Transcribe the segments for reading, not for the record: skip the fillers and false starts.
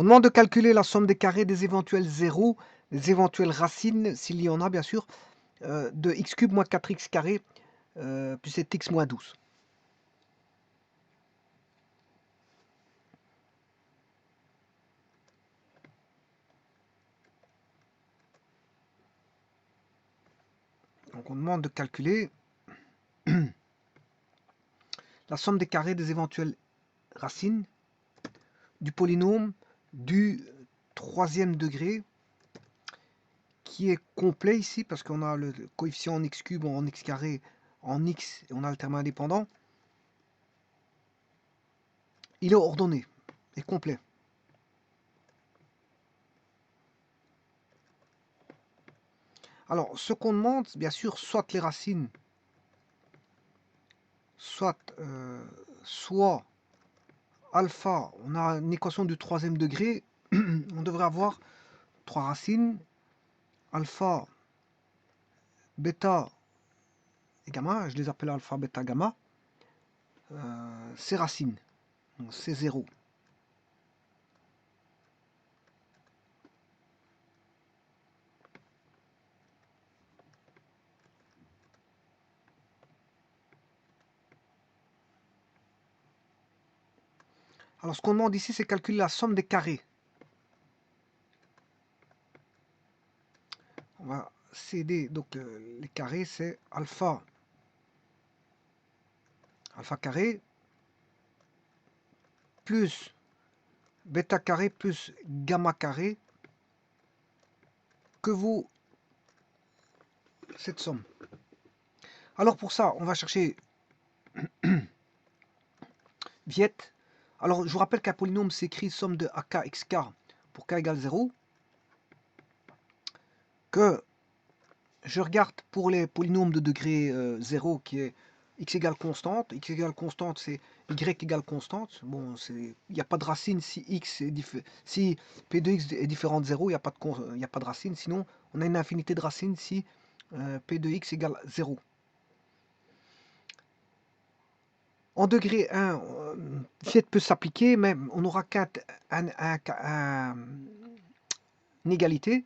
On demande de calculer la somme des carrés des éventuels zéros, des éventuelles racines, s'il y en a bien sûr, de x cube moins 4x carré, plus 7x moins 12. Donc on demande de calculer la somme des carrés des éventuelles racines du polynôme du troisième degré qui est complet ici parce qu'on a le coefficient en x cube, en x carré, en x et on a le terme indépendant. Il est ordonné et complet. Alors ce qu'on demande, bien sûr, soit les racines, soit alpha, on a une équation du troisième degré, on devrait avoir trois racines, alpha, bêta et gamma, je les appelle alpha, bêta, gamma, ces racines, donc c'est 0. Alors ce qu'on demande ici, c'est calculer la somme des carrés. On va céder, donc les carrés, c'est alpha carré plus bêta carré plus gamma carré que vaut cette somme. Alors pour ça, on va chercher Viet. Alors je vous rappelle qu'un polynôme s'écrit somme de ak xk pour k égale 0. Que je regarde pour les polynômes de degré 0 qui est x égale constante. X égale constante, c'est y égale constante. Bon, il n'y a pas de racine si x est si p de x est différent de 0, il n'y a pas de racine. Sinon, on a une infinité de racines si p de x égale 0. En degré 1, Viet peut s'appliquer, mais on aura une égalité.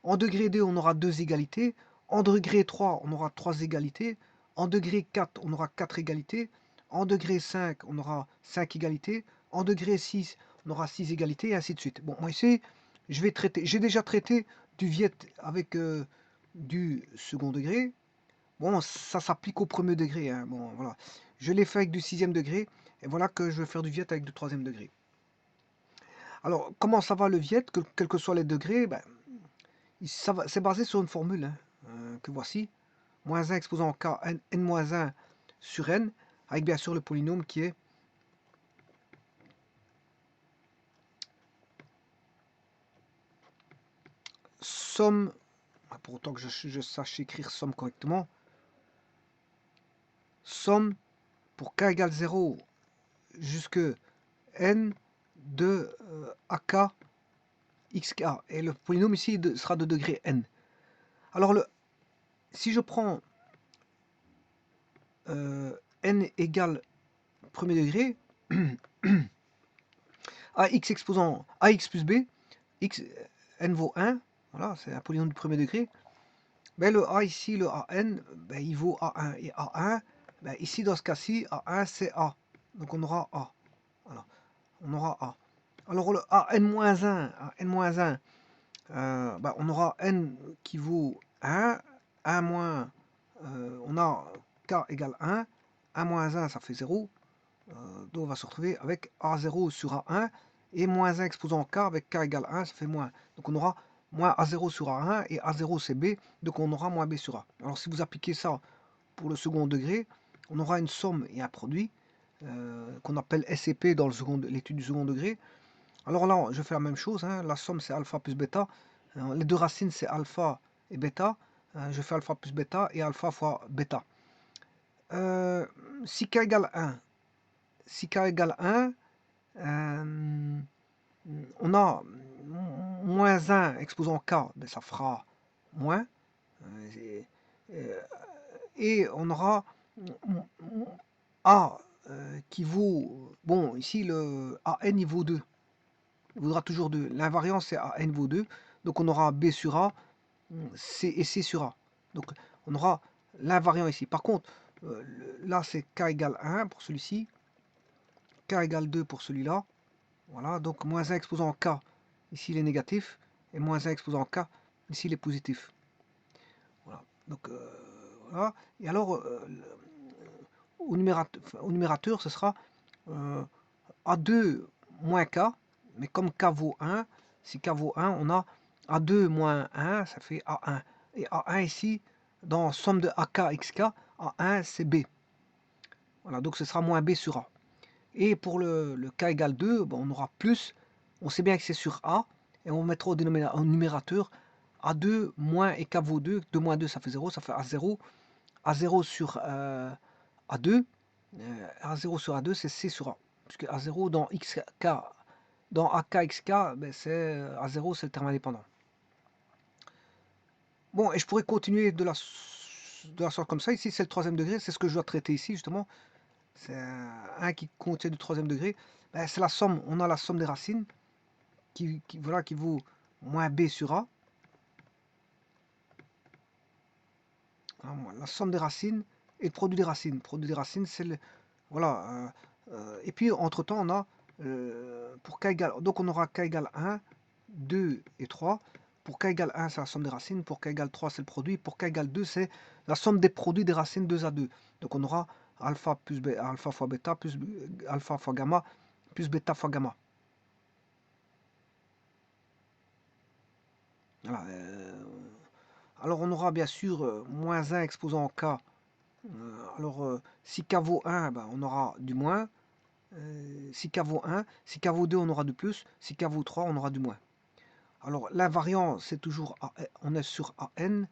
En degré 2, on aura 2 égalités. En degré 3, on aura 3 égalités. En degré 4, on aura 4 égalités. En degré 5, on aura 5 égalités. En degré 6, on aura 6 égalités, et ainsi de suite. Bon, moi ici, j'ai déjà traité du Viet avec du second degré. Bon, ça s'applique au premier degré. Hein. Bon, voilà. Je l'ai fait avec du sixième degré. Et voilà que je vais faire du Viet avec du troisième degré. Alors, comment ça va le Viet, quels que soient les degrés ben, c'est basé sur une formule hein, que voici. Moins 1 exposant k n-1 sur n, avec bien sûr le polynôme qui est somme, pour autant que je sache écrire somme correctement, somme pour k égale 0 jusque n de ak xk. Et le polynôme ici sera de degré n. Alors, si je prends n égale premier degré, ax exposant ax plus b, x, n vaut 1, voilà, c'est un polynôme du premier degré. Ben, le a ici, le an, ben, il vaut a1 et a1. Ben, ici, dans ce cas-ci, a1 c'est a. Donc on aura a. Voilà. On aura a. Alors le an-1, n-1, ben, on aura n qui vaut 1, 1 moins, on a k égale 1, 1 moins 1 ça fait 0, donc on va se retrouver avec a0 sur a1, et moins 1 exposant k avec k égale 1, ça fait moins. Donc on aura moins a0 sur a1, et a0 c'est b, donc on aura moins b sur a. Alors si vous appliquez ça pour le second degré, on aura une somme et un produit qu'on appelle SCP dans l'étude du second degré. Alors là, je fais la même chose, hein. La somme c'est alpha plus bêta, les deux racines c'est alpha et bêta, je fais alpha plus bêta et alpha fois bêta. Si k égale 1, on a moins 1 exposant k, ben ça fera moins, et on aura a qui vaut, bon ici le an il vaut 2, vaudra toujours 2. L'invariant, c'est AN vaut 2. Donc on aura B sur A C et C sur A. Donc on aura l'invariant ici. Par contre, là c'est K égale 1 pour celui-ci. K égale 2 pour celui-là. Voilà, donc moins 1 exposant K, ici il est négatif. Et moins 1 exposant K, ici il est positif. Voilà, donc voilà. Et alors, au numérateur, ce sera A2 moins K, mais comme K vaut 1, si K vaut 1, on a A2 moins 1, ça fait A1. Et A1 ici, dans somme de AK, XK, A1 c'est B. Voilà, donc ce sera moins B sur A. Et pour le K égale 2, bon, on aura plus, on sait bien que c'est sur A, et on mettra au numérateur A2 moins et K vaut 2, 2 moins 2 ça fait 0, ça fait A0, A0 sur A2, A0 sur A2 c'est C sur A, puisque A0 dans XK, dans AK, XK, ben c'est A0 c'est le terme indépendant. Bon, et je pourrais continuer de la sorte comme ça, ici c'est le troisième degré, c'est ce que je dois traiter ici justement, c'est un qui contient du troisième degré, ben, c'est la somme, on a la somme des racines, voilà, qui vaut moins B sur A, la somme des racines et le produit des racines. Le produit des racines, c'est le. Voilà. Et puis, entre-temps, on a. Pour k égale. Donc, on aura k égale 1, 2 et 3. Pour k égale 1, c'est la somme des racines. Pour k égale 3, c'est le produit. Pour k égale 2, c'est la somme des produits des racines 2 à 2. Donc, on aura alpha plus alpha fois bêta, plus alpha fois gamma, plus bêta fois gamma. Voilà. Alors, on aura bien sûr moins 1 exposant k. Alors, si k vaut 1, ben, on aura du moins. Si k vaut 1, si k vaut 2, on aura du plus. Si k vaut 3, on aura du moins. Alors, l'invariant, c'est toujours on est sur AN.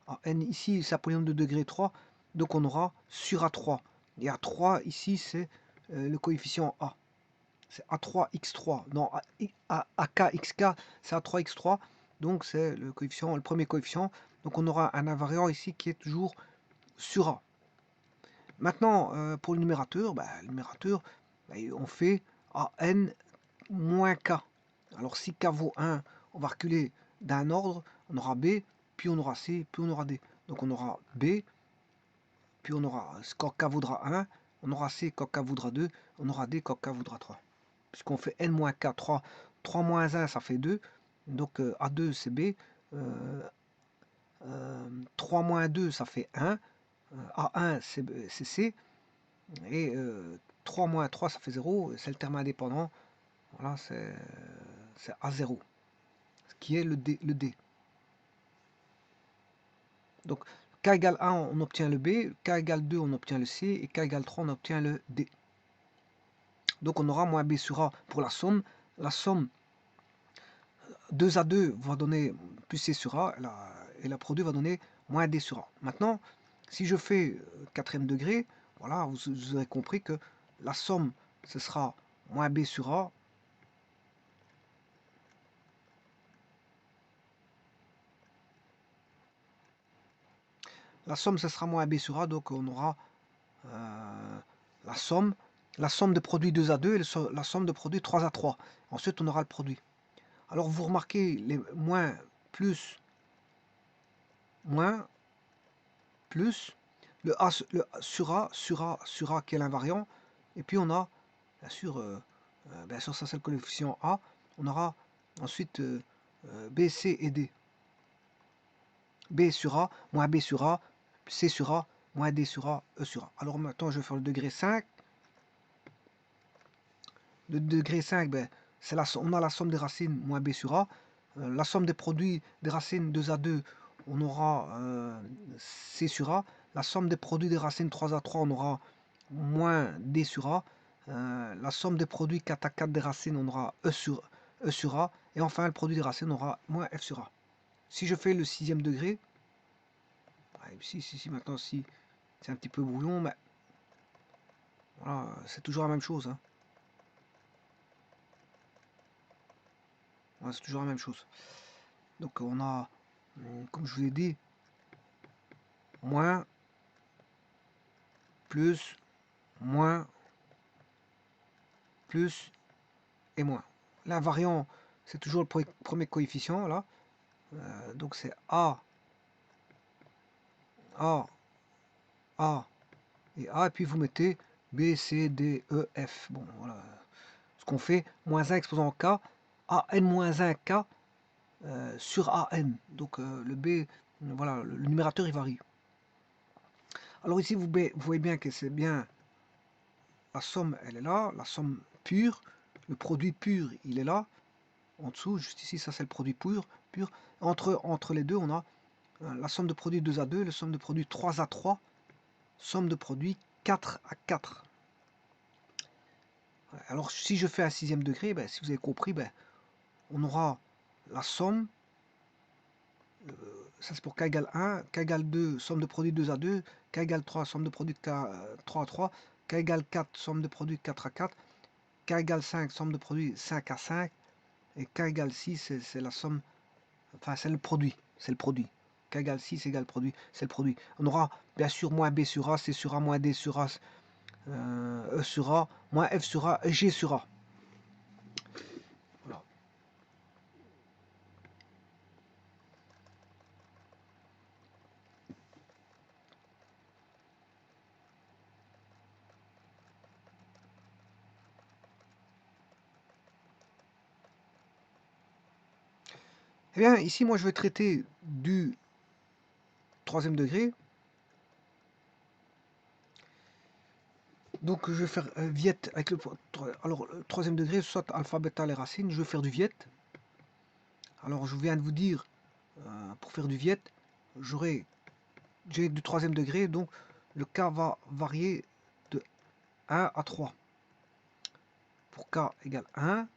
AN ici, c'est un polynôme de degré 3. Donc, on aura sur A3. Et A3, ici, c'est le coefficient A. C'est A3x3. Non, AKxk, c'est A3x3. Donc, c'est le coefficient, le premier coefficient. Donc, on aura un invariant ici qui est toujours sur A. Maintenant, pour le numérateur, on fait AN moins K. Alors si K vaut 1, on va reculer d'un ordre, on aura B, puis on aura C, puis on aura D. Donc on aura B, puis on aura, quand K vaudra 1, on aura C quand K vaudra 2, on aura D quand K vaudra 3. Puisqu'on fait N moins K, 3 moins 1, ça fait 2. Donc A2 c'est B, 3 moins 2, ça fait 1. A1 c'est C, et 3 moins 3 ça fait 0, c'est le terme indépendant, voilà, c'est A0, ce qui est le D. Donc K égale 1 on obtient le B, K égale 2 on obtient le C, et K égale 3 on obtient le D. Donc on aura moins B sur A pour la somme 2 à 2 va donner plus C sur A, et la produit va donner moins D sur A. Maintenant, si je fais quatrième degré, voilà, vous aurez compris que la somme, ce sera moins B sur A. La somme, ce sera moins B sur A, donc on aura la somme de produit 2 à 2 et la somme de produit 3 à 3. Ensuite, on aura le produit. Alors, vous remarquez les moins, plus, moins, plus, le A sur A, qui est l'invariant, et puis on a, bien sûr ça c'est le coefficient A, on aura ensuite B, C et D. B sur A, moins B sur A, C sur A, moins D sur A, E sur A. Alors maintenant je vais faire le degré 5. Le degré 5, ben, on a la somme des racines moins B sur A. La somme des produits des racines 2 à 2, on aura C sur A. La somme des produits des racines 3 à 3, on aura moins D sur A. La somme des produits 4 à 4 des racines, on aura E sur A. Et enfin, le produit des racines, on aura moins F sur A. Si je fais le sixième degré, maintenant, si c'est un petit peu brouillon, mais voilà, c'est toujours la même chose. Hein. Voilà, c'est toujours la même chose. Donc on a, comme je vous ai dit, moins, plus, moins, plus et moins. l'invariant, c'est toujours le premier coefficient, là. Donc c'est A, A, A et A, et puis vous mettez B, C, D, E, F. Bon, voilà. Ce qu'on fait, moins 1 exposant K, AN-1 K sur AN. Donc le B, voilà, le numérateur, il varie. Alors ici, vous voyez bien que c'est bien, la somme, elle est là, la somme pure, le produit pur, il est là, en dessous, juste ici, ça c'est le produit pur. Entre les deux, on a la somme de produits 2 à 2, la somme de produits 3 à 3, somme de produits 4 à 4. Alors si je fais un sixième degré, ben, si vous avez compris, ben, on aura la somme, ça c'est pour k égale 1, k égale 2, somme de produits 2 à 2, k égale 3, somme de produits 3 à 3, k égale 4, somme de produits 4 à 4, k égale 5, somme de produits 5 à 5, et k égale 6, c'est la somme, enfin c'est le produit, K égale 6 égale produit, c'est le produit. On aura bien sûr moins B sur A, C sur A, moins D sur A, E sur A, moins F sur A, et G sur A. Voilà. Eh bien, ici, moi, je vais traiter du troisième degré. Donc, je vais faire Viet avec le... Alors, le troisième degré, soit alpha, bêta, les racines. Je vais faire du Viet. Alors, je viens de vous dire, pour faire du Viet, j'ai du troisième degré, donc le K va varier de 1 à 3. Pour K égale 1,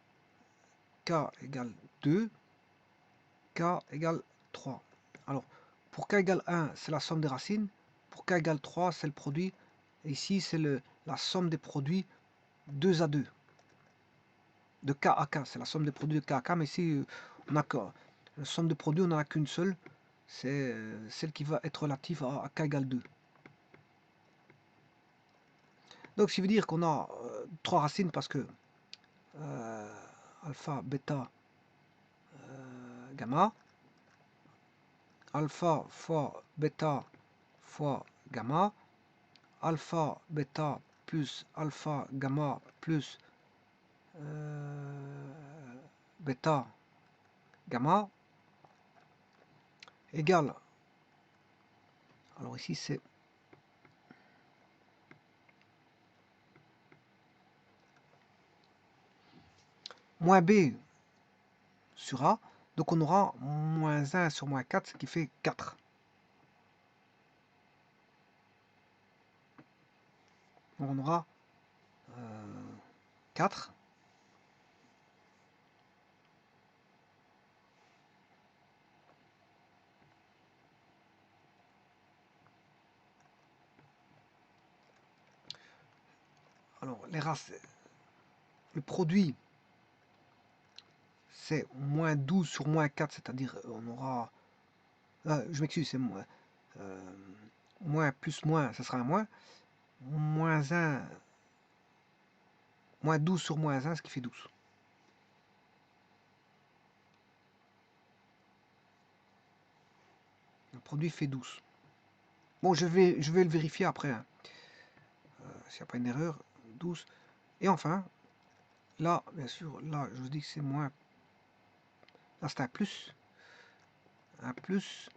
K égale 2, K égale 3. Alors, pour K égale 1, c'est la somme des racines. Pour K égale 3, c'est le produit. Et ici, c'est la somme des produits 2 à 2. De K à K, c'est la somme des produits de K à K. Mais ici, on a que, la somme de produits, on n'en a qu'une seule. C'est celle qui va être relative à K égale 2. Donc, ça veut dire qu'on a 3 racines parce que alpha, bêta, gamma. Alpha fois bêta fois gamma. Alpha, bêta plus alpha, gamma plus bêta, gamma égale, alors ici c'est moins B sur A, donc on aura moins 1 sur moins 4, ce qui fait 4. Donc on aura 4. Alors les races, le produit c'est moins 12 sur moins 4, c'est-à-dire on aura, je m'excuse, c'est moins plus moins, ça sera un moins, moins 1, moins 12 sur moins 1, ce qui fait 12. Le produit fait 12. Bon, je vais le vérifier après, hein, s'il n'y a pas une erreur. 12. Et enfin, là, bien sûr, là, je vous dis que c'est moins. Là, c'est un plus. Un plus.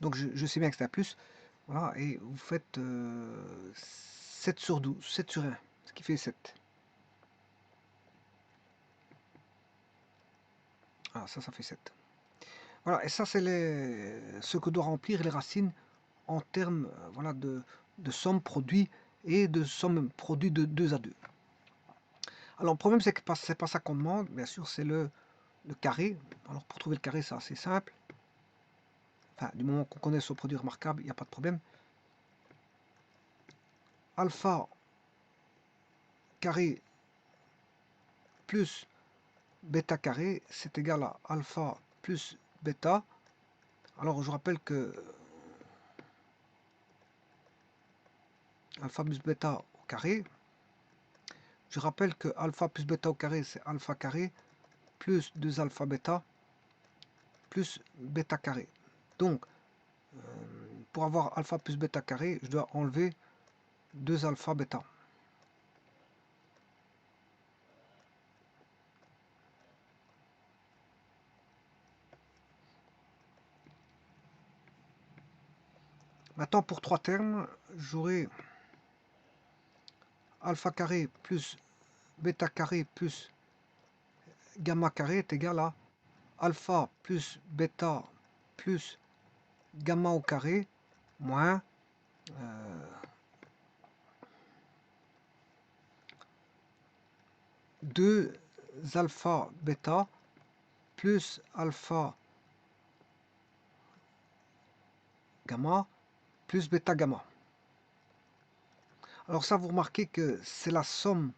Donc, je sais bien que c'est un plus. Voilà, et vous faites 7 sur 12, 7 sur 1, ce qui fait 7. Ah, ça fait 7. Voilà, et ça, c'est ce que doivent remplir les racines en termes voilà, de somme produit et de somme produit de 2 à 2. Alors, le problème, c'est que c'est pas ça qu'on demande, bien sûr, c'est le carré. Alors, pour trouver le carré, c'est assez simple. Enfin, du moment qu'on connaît son produit remarquable, il n'y a pas de problème. Alpha carré plus bêta carré, c'est égal à alpha plus bêta. Alors, je rappelle que alpha plus bêta au carré, Je rappelle que alpha plus bêta au carré, c'est alpha carré, plus 2 alpha bêta, plus bêta carré. Donc, pour avoir alpha plus bêta carré, je dois enlever 2 alpha bêta. Maintenant, pour 3 termes, j'aurai alpha carré plus bêta carré plus gamma carré est égal à alpha plus bêta plus gamma au carré moins 2 alpha bêta plus alpha gamma plus bêta gamma. Alors ça, vous remarquez que c'est la somme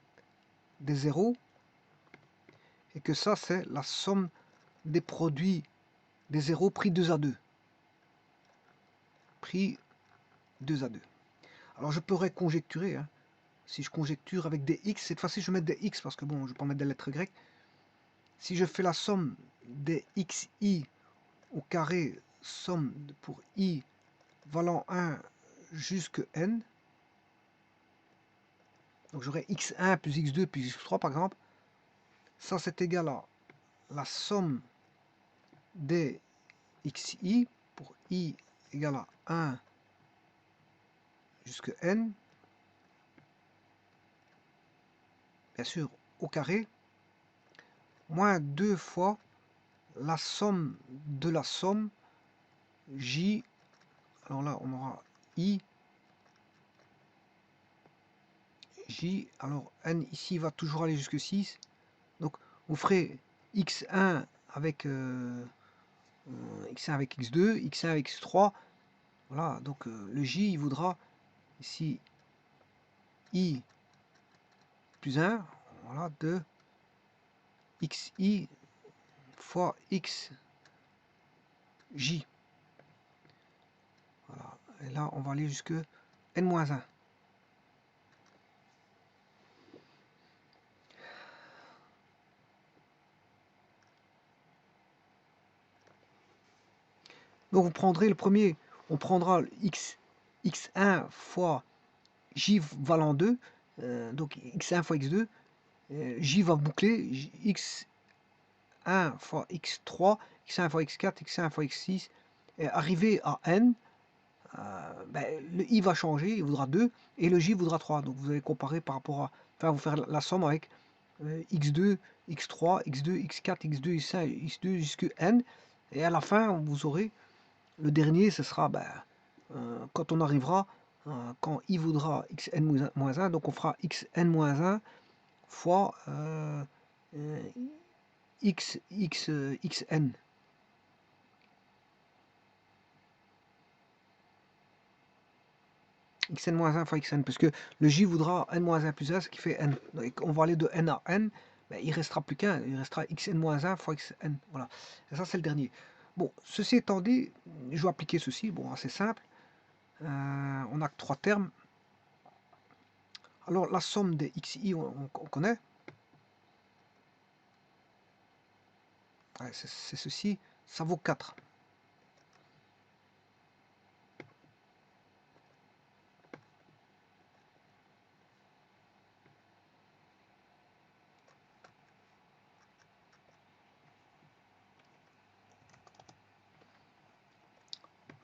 des zéros et que ça, c'est la somme des produits des zéros pris 2 à 2. Pris 2 à 2. Alors je pourrais conjecturer, hein, si je conjecture avec des x, cette fois-ci je vais mettre des x parce que bon, je ne vais pas mettre des lettres grecques. Si je fais la somme des xi au carré, somme pour i valant 1 jusque n, donc j'aurai x1 plus x2 plus x3 par exemple, ça c'est égal à la somme des xi pour i égale à 1 jusque n, bien sûr au carré, moins 2 fois la somme de la somme j, alors là on aura i, j, alors n ici va toujours aller jusque 6, donc vous ferez x1 avec x1 avec x2, x1 avec x3, voilà, donc le j il voudra ici i plus 1, voilà, de xi fois xj. Voilà. Et là, on va aller jusque n-1. Donc vous prendrez le premier, on prendra x1 fois j valant 2, donc x1 fois x2, j va boucler, x1 fois x3, x1 fois x4, x1 fois x6, et arrivé à n, ben, le i va changer, il voudra 2, et le j voudra 3. Donc vous allez comparer par rapport à, enfin vous faire la somme avec x2, x3, x2, x4, x2, x5, x2 jusqu'à n, et à la fin vous aurez le dernier, ce sera ben, quand on arrivera, quand i voudra xn-1, donc on fera xn-1 fois xn. xn-1 fois xn, parce que le j voudra n-1 plus 1, ce qui fait n. Donc on va aller de n à n, ben, il restera plus qu'un, il restera xn-1 fois xn. Voilà, et ça c'est le dernier. Bon, ceci étant dit, je vais appliquer ceci, bon, assez simple. On n'a que 3 termes. Alors la somme des xi, on connaît. Ouais, c'est ceci, ça vaut 4.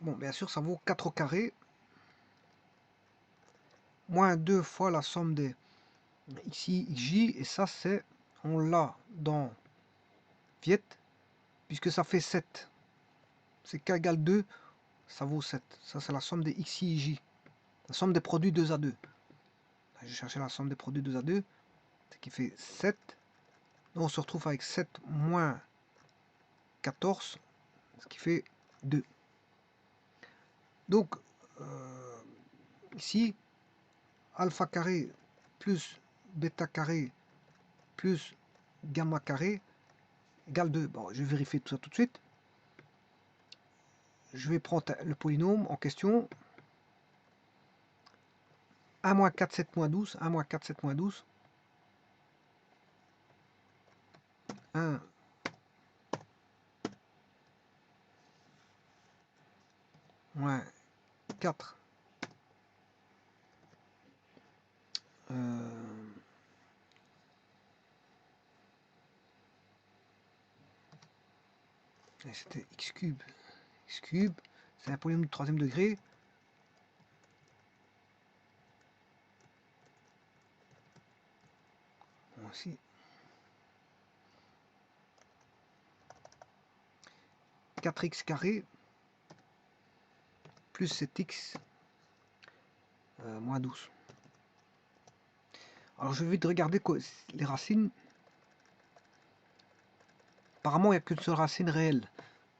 Bon, bien sûr, ça vaut 4 au carré, moins 2 fois la somme des xi, xj, et ça c'est, on l'a dans Viet, puisque ça fait 7. C'est k égale 2, ça vaut 7. Ça c'est la somme des xi, xj. La somme des produits 2 à 2. Je vais chercher la somme des produits 2 à 2, ce qui fait 7. Donc on se retrouve avec 7 moins 14, ce qui fait 2. Donc, ici, alpha carré plus bêta carré plus gamma carré égale 2. Bon, je vais vérifier tout ça tout de suite. Je vais prendre le polynôme en question. 1 moins 4, 7 moins 12. 1 moins 4, 7 moins 12. 1 moins 4 c'était x cube. X cube, c'est un polynôme de troisième degré. Bon, ici. 4x carré plus 7x moins 12. Alors je vais vite regarder les racines. Apparemment, il n'y a qu'une seule racine réelle.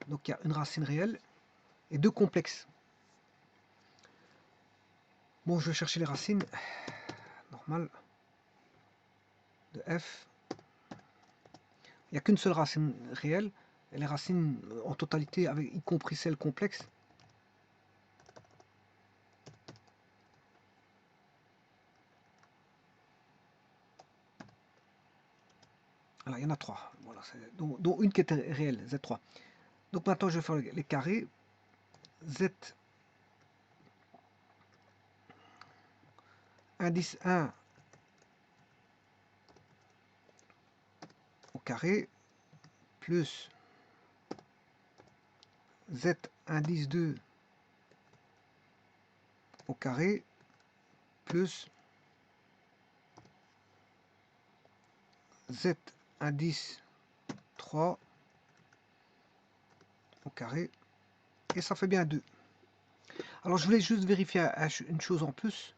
Donc il y a une racine réelle et deux complexes. Bon, je vais chercher les racines. Normal. De f. Il n'y a qu'une seule racine réelle. Et les racines en totalité, avec, y compris celles complexes. Alors, il y en a 3. Voilà, dont une qui était réelle, Z3. Donc maintenant, je vais faire les carrés. Z indice 1 au carré plus Z indice 2 au carré plus Z indice 3 au carré et ça fait bien 2. Alors je voulais juste vérifier une chose en plus.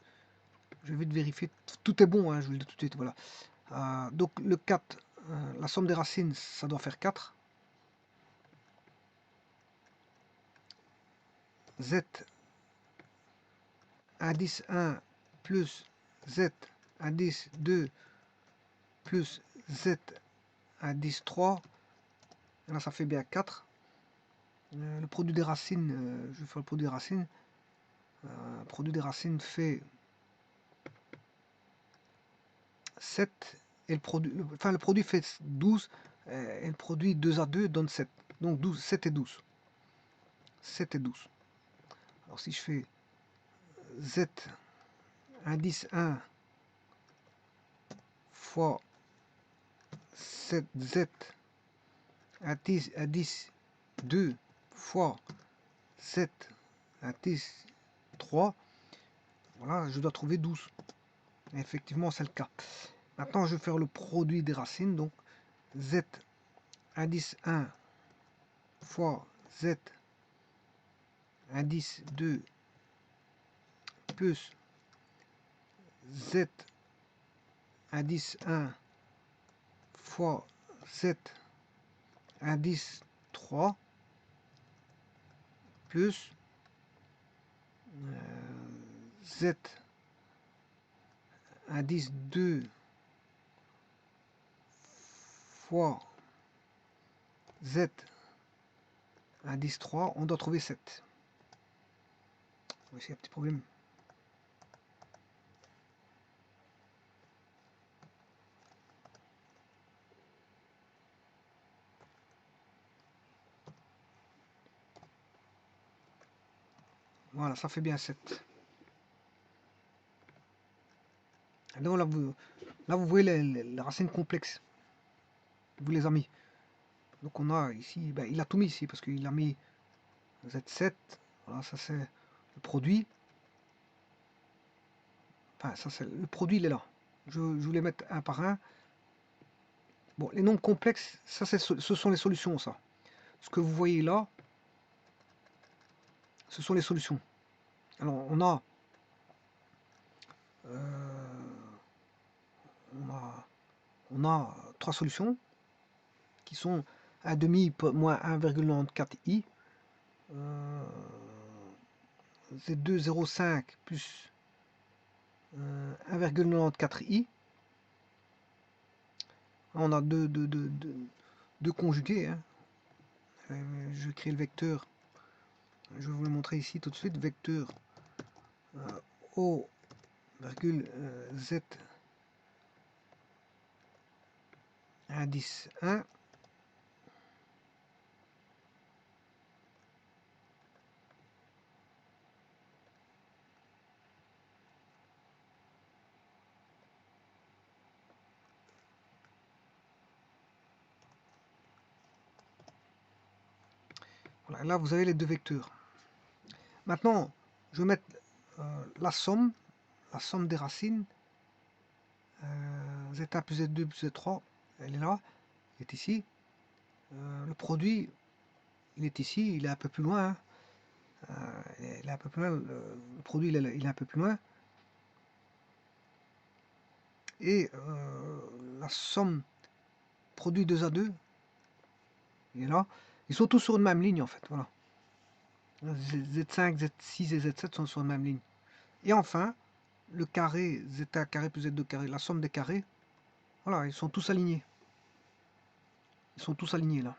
Je vais vérifier, tout est bon, hein, je vous le dis tout de suite, voilà. Donc le 4, la somme des racines, ça doit faire 4. Z indice 1 plus Z indice 2 plus Z indice 3. Et là ça fait bien 4. Le produit des racines, je vais faire le produit des racines. Le produit des racines fait 7 et le produit fait 12 et le produit 2 à 2 donne 7. Donc 12, 7 et 12. 7 et 12. Alors si je fais Z indice 1 fois 7Z indice 2 fois 7 indice 3, voilà, je dois trouver 12. Et effectivement, c'est le cas. Maintenant, je vais faire le produit des racines. Donc, Z indice 1 fois Z indice 2 plus Z indice 1 fois Z indice 3 plus Z indice 2 fois Z indice 3, on doit trouver 7. Ici, un petit problème. Voilà, ça fait bien 7. Donc là, vous voyez les racines complexes. Vous les avez mis. Donc on a ici, ben, il a tout mis ici parce qu'il a mis Z7. Voilà, ça c'est le produit. Enfin, ça c'est le produit, il est là. Je voulais mettre un par un. Bon, les nombres complexes, ça ce sont les solutions, ça. Ce que vous voyez là, ce sont les solutions. Alors on a 3 solutions qui sont 1 demi moins 1,94i, Z2 0,5 plus 1,94i. On a deux conjugués. Hein. Je vais créer le vecteur. Je vais vous le montrer ici tout de suite. Vecteur O, Z indice 1 Voilà, là, vous avez les deux vecteurs. Maintenant, je vais mettre la somme des racines. Z1 plus Z2 plus Z3, elle est là, elle est ici. Le produit, il est ici, il est un peu plus loin. Hein. Il est un peu plus loin, le produit, il est un peu plus loin. Et la somme produit 2A2, il est là. Ils sont tous sur une même ligne, en fait. Voilà. Z5, Z6 et Z7 sont sur la même ligne. Et enfin, le carré, Z1 carré plus Z2 carré, la somme des carrés, voilà, ils sont tous alignés. Ils sont tous alignés, là.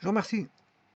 Je vous remercie.